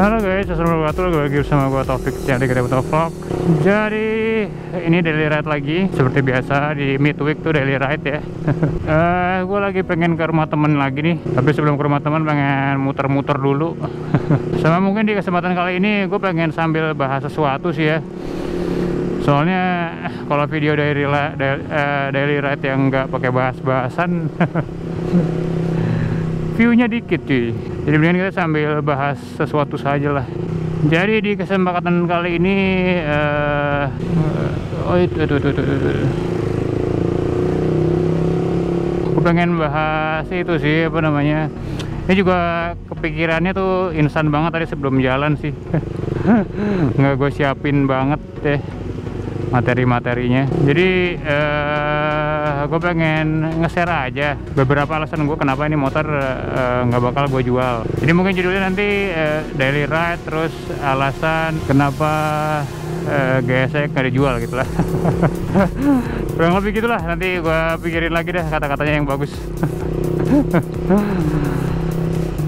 Halo guys, assalamualaikum warahmatullahi wabarakatuh. Lagi bersama gue Taufik dari Kedai Vlog. Jadi ini daily ride lagi seperti biasa di midweek tuh daily ride ya. Gue lagi pengen ke rumah temen lagi nih. Tapi sebelum ke rumah temen pengen muter-muter dulu. Sama mungkin di kesempatan kali ini gue pengen sambil bahas sesuatu sih ya. Soalnya kalau video daily ride yang nggak pakai bahas-bahasan view-nya dikit cuy. Jadi mendingan kita sambil bahas sesuatu saja lah. Jadi di kesempatan kali ini aku pengen bahas itu sih, apa namanya, ini juga kepikirannya tuh instan banget tadi sebelum jalan sih. Nggak gue siapin banget deh materi-materinya. Jadi gue pengen nge-share aja beberapa alasan gue kenapa ini motor nggak bakal gue jual. Jadi mungkin judulnya nanti daily ride, terus alasan kenapa GSX nggak dijual gitu lah. Kurang lebih gitulah, nanti gue pikirin lagi deh kata-katanya yang bagus.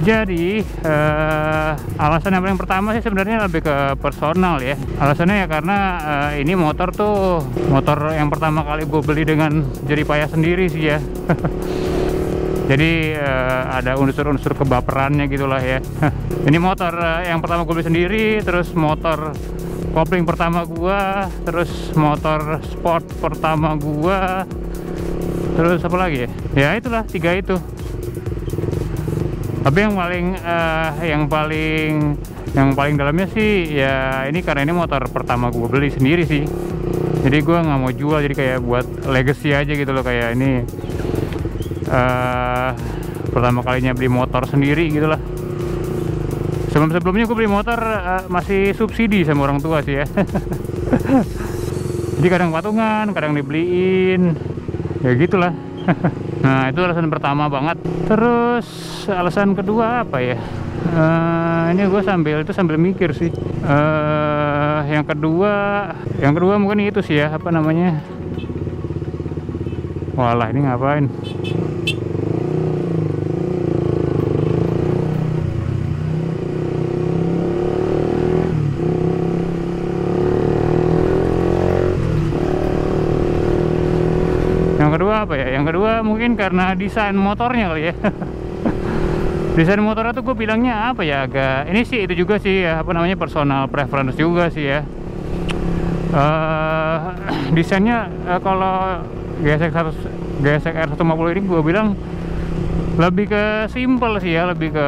Jadi alasan yang paling pertama sih sebenarnya lebih ke personal ya. Alasannya ya karena ini motor tuh motor yang pertama kali gue beli dengan jerih payah sendiri sih ya. Jadi ada unsur-unsur kebaperannya gitulah ya. Ini motor yang pertama gue beli sendiri, terus motor kopling pertama gue, terus motor sport pertama gue, terus apa lagi ya? Ya itulah, 3 itu. Tapi yang paling dalamnya sih ya ini, karena ini motor pertama gue beli sendiri sih. Jadi gue nggak mau jual, jadi kayak buat legacy aja gitu loh, kayak ini pertama kalinya beli motor sendiri gitu lah. Sebelumnya gue beli motor masih subsidi sama orang tua sih ya. Jadi kadang patungan, kadang dibeliin, ya gitulah. Nah itu alasan pertama banget. Terus alasan kedua apa ya? Ini gue sambil mikir sih. Yang kedua mungkin itu sih ya, apa namanya? Walah, ini ngapain? Yang kedua apa ya? Yang kedua mungkin karena desain motornya kali ya. Desain motornya tuh gue bilangnya apa ya, agak ini sih, itu juga sih ya, apa namanya, personal preference juga sih ya. Desainnya kalau GSX R150 ini gue bilang lebih ke simple sih ya, lebih ke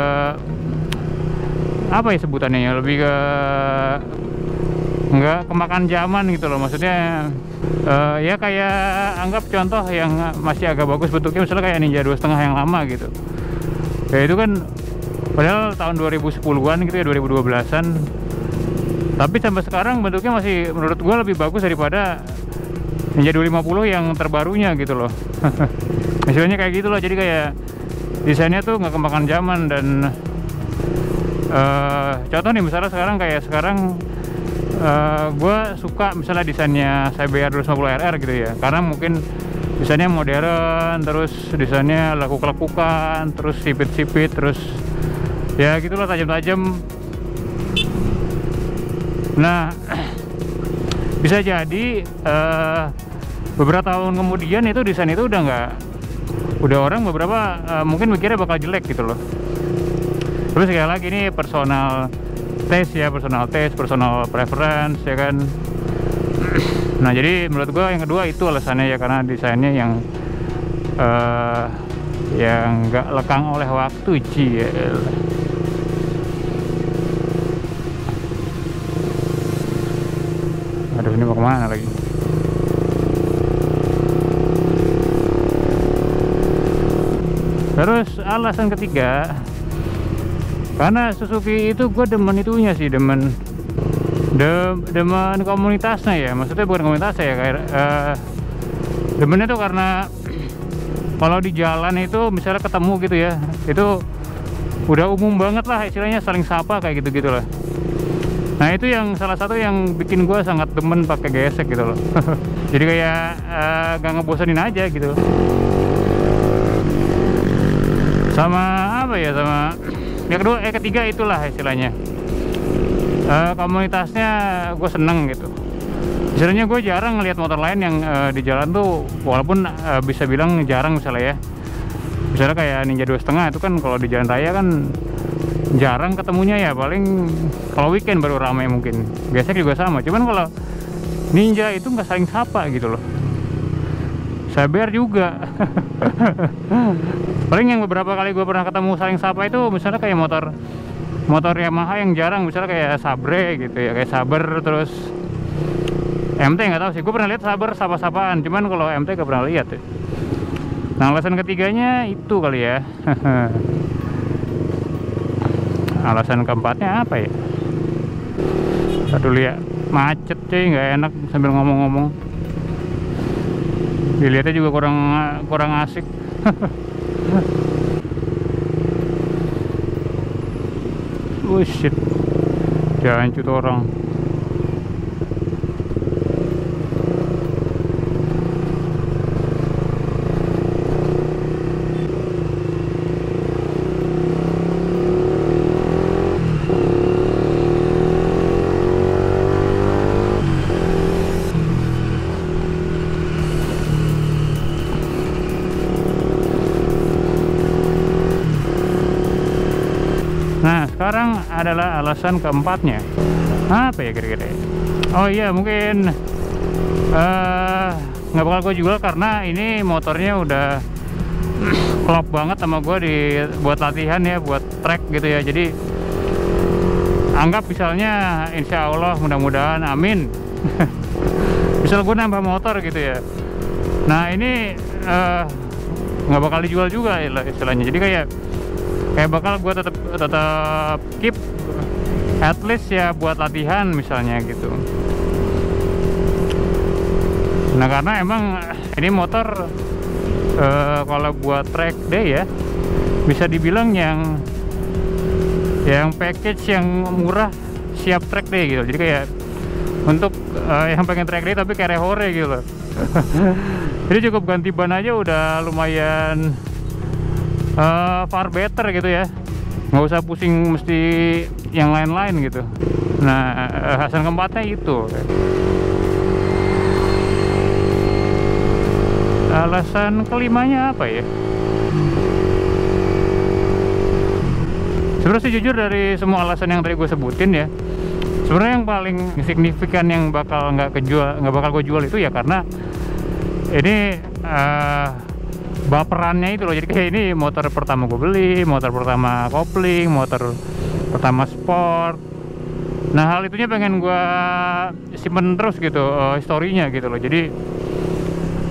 apa ya sebutannya ya, lebih ke nggak kemakan zaman gitu loh. Maksudnya ya kayak anggap contoh yang masih agak bagus bentuknya, misalnya kayak Ninja 2.5 yang lama gitu. Ya itu kan padahal tahun 2010-an gitu ya, 2012-an. Tapi sampai sekarang bentuknya masih menurut gua lebih bagus daripada Ninja 250 yang terbarunya gitu loh. Hasilnya kayak gitu loh. Jadi kayak desainnya tuh nggak kemakan zaman. Dan contoh nih misalnya sekarang gue suka misalnya desainnya CBR 250 RR gitu ya, karena mungkin desainnya modern, terus desainnya lekuk-lekukan, terus sipit-sipit, terus ya gitulah, tajam-tajam. Nah bisa jadi beberapa tahun kemudian itu desain itu udah orang beberapa mungkin mikirnya bakal jelek gitu loh. Tapi sekali lagi ini personal taste ya, personal preference ya kan. Nah jadi menurut gua yang kedua itu alasannya ya, karena desainnya yang nggak lekang oleh waktu sih. Aduh, ini mau kemana lagi? Terus alasan ketiga, karena Suzuki itu gue demen itunya sih, demen komunitasnya ya. Maksudnya bukan komunitasnya ya, kayak demennya tuh karena kalau di jalan itu misalnya ketemu gitu ya, itu udah umum banget lah istilahnya, saling sapa kayak gitu-gitu lah. Nah itu yang salah satu yang bikin gue sangat demen pakai GSX gitu loh. Jadi kayak gak ngebosenin aja gitu. Sama apa ya, sama yang kedua ketiga itulah istilahnya, komunitasnya gue seneng gitu. Sebenarnya gue jarang ngelihat motor lain yang di jalan tuh, walaupun bisa bilang jarang misalnya ya. Misalnya kayak Ninja 2,5 itu kan kalau di jalan raya kan jarang ketemunya ya, paling kalau weekend baru ramai mungkin. Biasanya juga sama, cuman kalau Ninja itu nggak saling sapa gitu loh. Saber juga. Paling yang beberapa kali gue pernah ketemu saling sapa itu misalnya kayak motor Yamaha yang jarang, misalnya kayak Sabre gitu ya, kayak Saber, terus MT nggak tahu sih, gue pernah lihat Saber sapa-sapaan, cuman kalau MT gak pernah lihat ya. Nah, alasan ketiganya itu kali ya. Alasan keempatnya apa ya? Dulu ya, macet cuy, nggak enak sambil ngomong-ngomong. Dilihatnya juga kurang asik. Oh shit, jangan cut orang. Nah, sekarang adalah alasan keempatnya. Apa ya kira-kira? Oh iya, mungkin nggak bakal gue jual karena ini motornya udah klop banget sama gue buat latihan ya, buat track gitu ya. Jadi anggap misalnya, insya Allah mudah-mudahan, amin. Misal gue nambah motor gitu ya. Nah ini nggak bakal dijual juga istilahnya. Jadi kayak bakal gue tetap keep at least ya buat latihan misalnya gitu. Nah karena emang ini motor kalau buat track day ya, bisa dibilang yang package yang murah siap track day gitu. Jadi kayak untuk yang pengen track day tapi kayak hore gitu loh. Jadi cukup ganti ban aja udah lumayan far better gitu ya, nggak usah pusing mesti yang lain-lain gitu. Nah alasan keempatnya itu. Alasan kelimanya apa ya? Sebenarnya sih jujur dari semua alasan yang tadi gue sebutin ya, sebenarnya yang paling signifikan yang bakal nggak bakal gue jual itu ya karena ini baperannya itu loh. Jadi kayak ini motor pertama gue beli, motor pertama kopling, motor pertama sport. Nah hal itunya pengen gue simpen terus gitu, historinya gitu loh. Jadi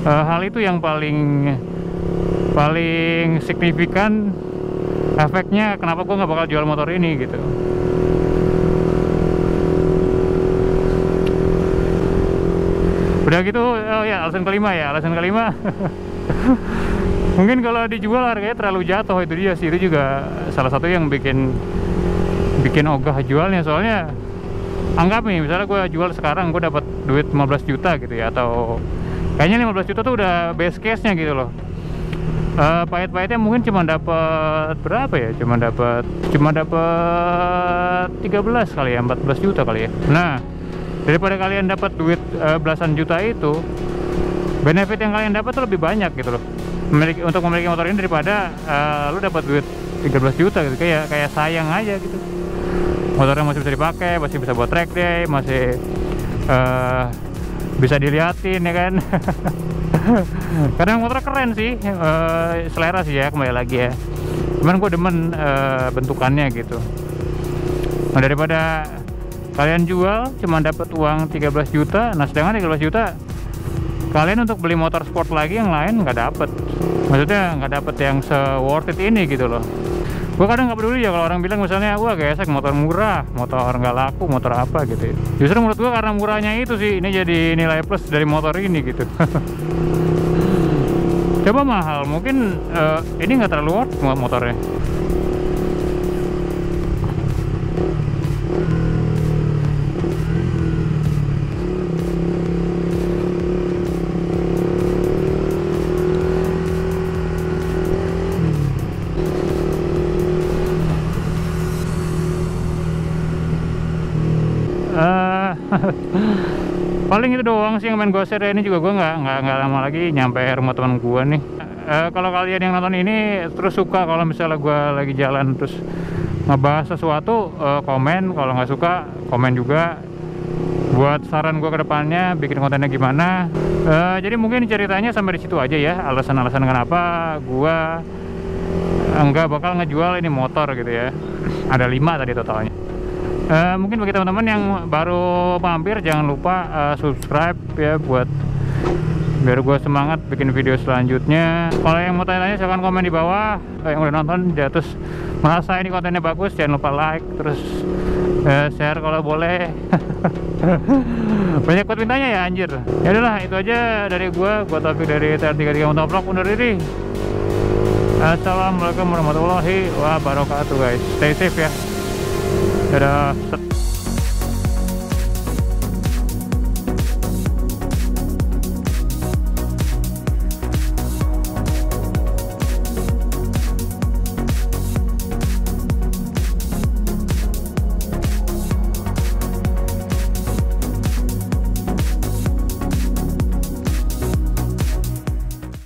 hal itu yang paling signifikan efeknya kenapa gue nggak bakal jual motor ini gitu. Udah gitu, oh ya alasan kelima mungkin kalau dijual harganya terlalu jatuh, itu dia sih, itu juga salah satu yang bikin ogah jualnya. Soalnya anggap nih misalnya gue jual sekarang, gue dapat duit 15 juta gitu ya, atau kayaknya 15 juta tuh udah best case nya gitu loh. Pahit-pahitnya mungkin cuma dapat berapa ya, cuma dapat 13 kali ya, 14 juta kali ya. Nah daripada kalian dapat duit belasan juta itu, benefit yang kalian dapat tuh lebih banyak gitu loh untuk memiliki motor ini daripada lu dapat duit 13 juta gitu. Kayak sayang aja gitu. Motornya masih bisa dipakai, masih bisa buat track day, masih bisa diliatin ya kan. Kadang motor keren sih, selera sih ya, kembali lagi ya. Cuman gue demen bentukannya gitu. Nah daripada kalian jual cuma dapat uang 13 juta, nah sedangkan 13 juta kalian untuk beli motor sport lagi yang lain nggak dapet. Maksudnya nggak dapet yang se-worth it ini gitu loh. Gue kadang nggak peduli ya kalau orang bilang misalnya, wah gesek motor murah, motor nggak laku, motor apa gitu ya. Justru menurut gue karena murahnya itu sih, ini jadi nilai plus dari motor ini gitu. Coba mahal, mungkin ini nggak terlalu worth motornya. Paling itu doang sih yang main Ghost Share. Ini juga gue nggak lama lagi nyampe rumah teman gue nih. Kalau kalian yang nonton ini terus suka kalau misalnya gue lagi jalan terus ngebahas sesuatu, komen. Kalau nggak suka, komen juga buat saran gue ke depannya bikin kontennya gimana. Jadi mungkin ceritanya sampai di situ aja ya, alasan-alasan kenapa gue enggak bakal ngejual ini motor gitu ya. Ada 5 tadi totalnya. Mungkin bagi teman-teman yang baru mampir, jangan lupa subscribe ya, buat biar gue semangat bikin video selanjutnya. Kalau yang mau tanya-tanya silahkan komen di bawah. Yang udah nonton ya, terus merasa ini kontennya bagus, jangan lupa like, terus share kalau boleh. Banyak buat mintanya ya anjir. Ya udahlah, itu aja dari gue Taufik dari TR33 Motovlog undur diri. Assalamualaikum warahmatullahi wabarakatuh guys. Stay safe ya. Dadah.